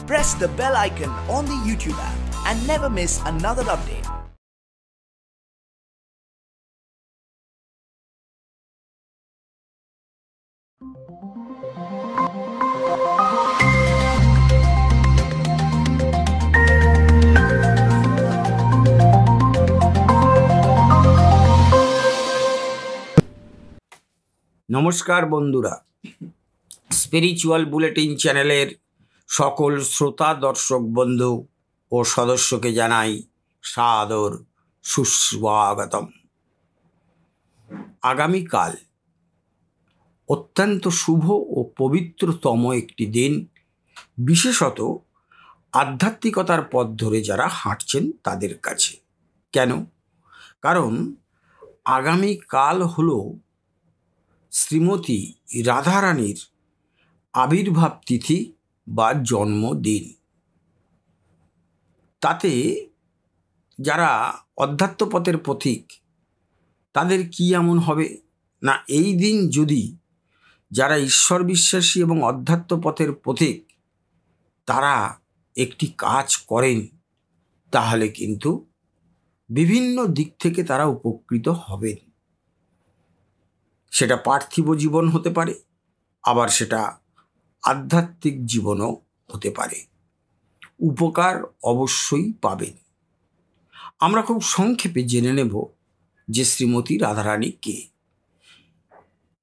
Press the bell icon on the YouTube app and never miss another update. নমস্কার বন্ধুরা, spiritual bulletin চ্যানেলের সকল শ্রোতা দর্শক বন্ধু ও সদস্যকে জানাই সাদর সুস্বাগতম। আগামীকাল অত্যন্ত শুভ ও পবিত্রতম একটি দিন, বিশেষত আধ্যাত্মিকতার পথ ধরে যারা হাঁটছেন তাদের কাছে। কেন? কারণ আগামীকাল হলো শ্রীমতী রাধারানীর আবির্ভাব তিথি বা জন্মদিন। তাতে যারা অধ্যাত্ম পথের পথিক তাদের কি এমন হবে না, এই দিন যদি যারা ঈশ্বর বিশ্বাসী এবং অধ্যাত্ম পথের পথিক তারা একটি কাজ করেন, তাহলে কিন্তু বিভিন্ন দিক থেকে তারা উপকৃত হবেন। সেটা পার্থিব জীবন হতে পারে, আবার সেটা আধ্যাত্মিক জীবনও হতে পারে। উপকার অবশ্যই পাবেন। আমরা খুব সংক্ষেপে জেনে নেব যে শ্রীমতী রাধারানী কে।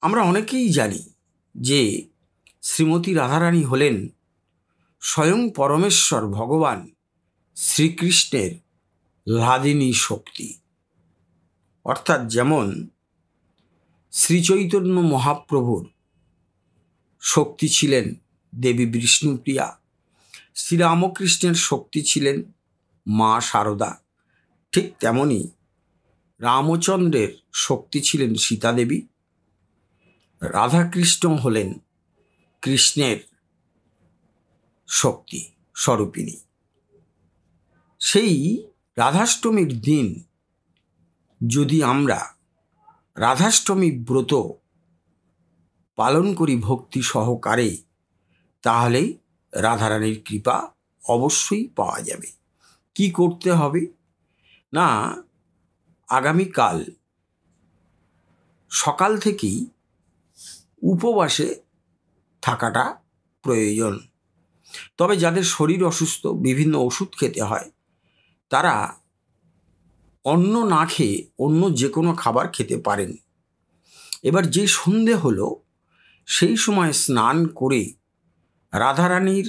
আমরা অনেকেই জানি যে শ্রীমতী রাধারানী হলেন স্বয়ং পরমেশ্বর ভগবান শ্রীকৃষ্ণের লাদিনী শক্তি। অর্থাৎ যেমন শ্রীচৈতন্য মহাপ্রভুর শক্তি ছিলেন দেবী বিষ্ণুপ্রিয়া, শ্রীরামকৃষ্ণের শক্তি ছিলেন মা শারদা, ঠিক তেমনি রামচন্দ্রের শক্তি ছিলেন সীতা দেবী, রাধাকৃষ্ণ হলেন কৃষ্ণের শক্তি স্বরূপিণী। সেই রাধাষ্টমীর দিন যদি আমরা রাধাষ্টমী ব্রত পালন করি ভক্তি সহকারে, তাহলে রাধারানীর কৃপা অবশ্যই পাওয়া যাবে। কি করতে হবে না, আগামীকাল সকাল থেকেই উপবাসে থাকাটা প্রয়োজন। তবে যাদের শরীর অসুস্থ, বিভিন্ন ওষুধ খেতে হয়, তারা অন্ন না খেয়ে অন্য যে কোনো খাবার খেতে পারেন। এবার যে সন্ধে হলো, সেই সময় স্নান করে রাধারানীর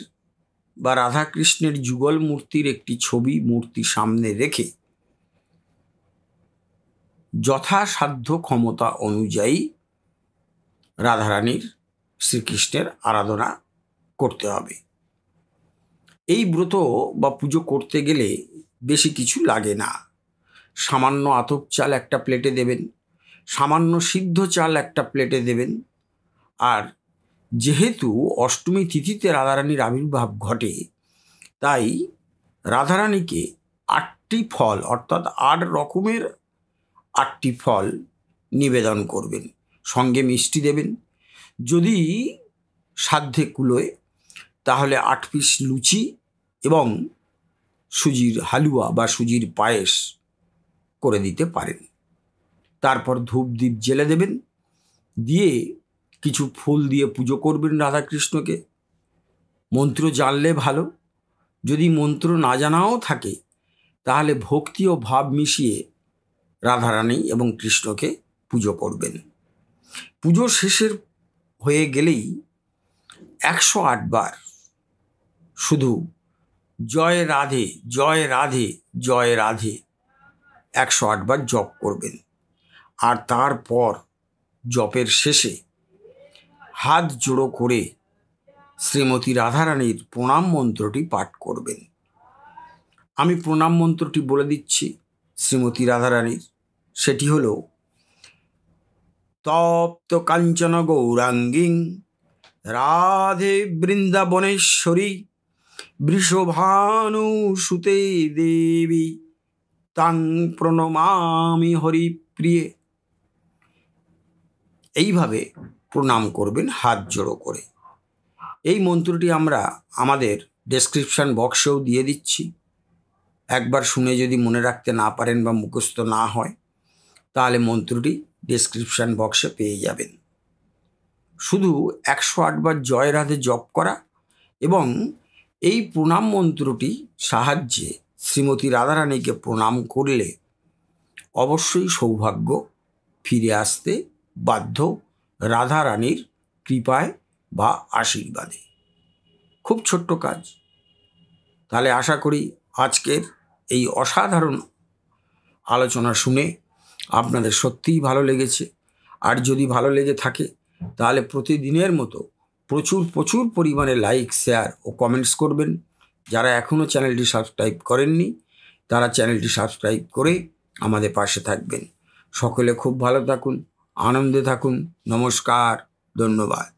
বা রাধাকৃষ্ণের যুগল মূর্তির একটি ছবি মূর্তি সামনে রেখে যথাসাধ্য ক্ষমতা অনুযায়ী রাধারানীর শ্রীকৃষ্ণের আরাধনা করতে হবে। এই ব্রত বা পুজো করতে গেলে বেশি কিছু লাগে না। সামান্য আতপ চাল একটা প্লেটে দেবেন, সামান্য সিদ্ধ চাল একটা প্লেটে দেবেন। আর যেহেতু অষ্টমী তিথিতে রাধারানীর আবির্ভাব ঘটে, তাই রাধারানীকে 8টি ফল অর্থাৎ 8 রকমের 8টি ফল নিবেদন করবেন, সঙ্গে মিষ্টি দেবেন। যদি সাধ্যে কুলোয় তাহলে 8 পিস লুচি এবং সুজির হালুয়া বা সুজির পায়েস করে দিতে পারেন। তারপর ধূপ দ্বীপ জ্বেলে দেবেন, দিয়ে কিছু ফুল দিয়ে পুজো করবেন রাধাকৃষ্ণকে। মন্ত্র জানলে ভালো, যদি মন্ত্র না জানাও থাকে তাহলে ভক্তি ও ভাব মিশিয়ে রাধারানী এবং কৃষ্ণকে পুজো করবেন। পুজো শেষের হয়ে গেলেই 108 বার শুধু জয় রাধে জয় রাধে জয় রাধে 108 বার জপ করবেন। আর তারপর জপের শেষে হাত জোড়ো করে শ্রীমতী রাধারানীর প্রণাম মন্ত্রটি পাঠ করবেন। আমি প্রণাম মন্ত্রটি বলে দিচ্ছি শ্রীমতী রাধারানীর। সেটি হলো তপ্ত কাঞ্চন গৌরাঙ্গীং রাধে বৃন্দাবনেশ্বরী বৃষভানু সুতে দেবী তাং প্রণমামি হরিপ্রিয়ে। এইভাবে প্রণাম করবেন হাত জোড়ো করে। এই মন্ত্রটি আমরা আমাদের ডেসক্রিপশান বক্সেও দিয়ে দিচ্ছি। একবার শুনে যদি মনে রাখতে না পারেন বা মুখস্থ না হয়, তাহলে মন্ত্রটি ডেসক্রিপশান বক্সে পেয়ে যাবেন। শুধু 108 বার জয় রাধে জপ করা এবং এই প্রণাম মন্ত্রটি সাহায্যে শ্রীমতী রাধারানীকে প্রণাম করলে অবশ্যই সৌভাগ্য ফিরে আসতে বাধ্য রাধারানীর কৃপায় বা আশীর্বাদে। খুব ছোট্ট কাজ। তাহলে আশা করি আজকের এই অসাধারণ আলোচনা শুনে আপনাদের সত্যিই ভালো লেগেছে। আর যদি ভালো লেগে থাকে তাহলে প্রতিদিনের মতো প্রচুর পরিমাণে লাইক, শেয়ার ও কমেন্টস করবেন। যারা এখনও চ্যানেলটি সাবস্ক্রাইব করেননি তারা চ্যানেলটি সাবস্ক্রাইব করে আমাদের পাশে থাকবেন। সকলে খুব ভালো থাকুন, আনন্দে থাকুন। নমস্কার, ধন্যবাদ।